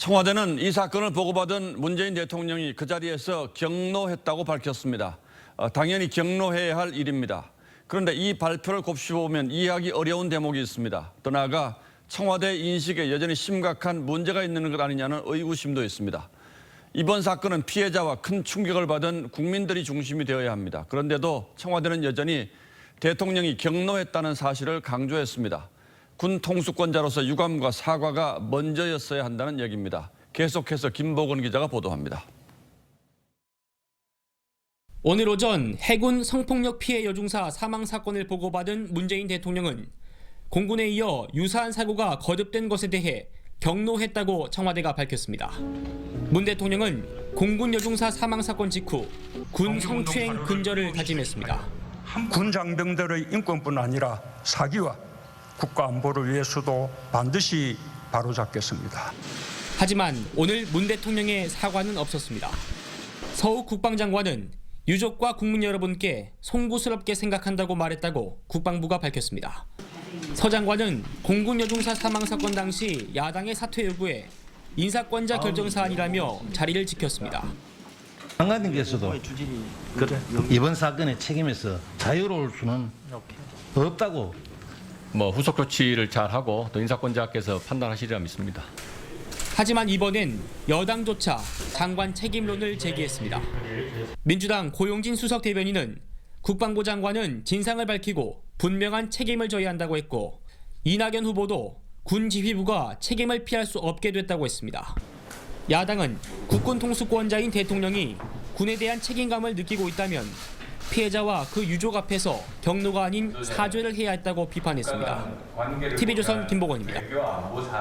청와대는 이 사건을 보고받은 문재인 대통령이 그 자리에서 경로했다고 밝혔습니다. 당연히 경로해야 할 일입니다. 그런데 이 발표를 곱씹어보면 이해하기 어려운 대목이 있습니다. 더 나아가 청와대 인식에 여전히 심각한 문제가 있는 것 아니냐는 의구심도 있습니다. 이번 사건은 피해자와 큰 충격을 받은 국민들이 중심이 되어야 합니다. 그런데도 청와대는 여전히 대통령이 경로했다는 사실을 강조했습니다. 군 통수권자로서 유감과 사과가 먼저였어야 한다는 얘기입니다. 계속해서 김보건 기자가 보도합니다. 오늘 오전 해군 성폭력 피해 여중사 사망 사건을 보고받은 문재인 대통령은 공군에 이어 유사한 사고가 거듭된 것에 대해 경로했다고 청와대가 밝혔습니다. 문 대통령은 공군 여중사 사망 사건 직후 군 성추행 근절을 다짐했습니다. 군 장병들의 인권뿐 아니라 사기와 국가 안보를 위해서도 반드시 바로잡겠습니다. 하지만 오늘 문 대통령의 사과는 없었습니다. 서욱 국방장관은 유족과 국민 여러분께 송구스럽게 생각한다고 말했다고 국방부가 밝혔습니다. 서 장관은 공군 여중사 사망 사건 당시 야당의 사퇴 요구에 인사권자 결정 사안이라며 자리를 지켰습니다. 장관님께서도 이번 사건의 책임에서 자유로울 수는 없다고. 후속 조치를 잘하고 또 인사권자께서 판단하시리라 믿습니다. 하지만 이번엔 여당조차 장관 책임론을 제기했습니다. 민주당 고용진 수석 대변인은 국방부 장관은 진상을 밝히고 분명한 책임을 져야 한다고 했고, 이낙연 후보도 군 지휘부가 책임을 피할 수 없게 됐다고 했습니다. 야당은 국군 통수권자인 대통령이 군에 대한 책임감을 느끼고 있다면 피해자와 그 유족 앞에서 경로가 아닌 사죄를 해야 했다고 비판했습니다. TV조선 김보건입니다.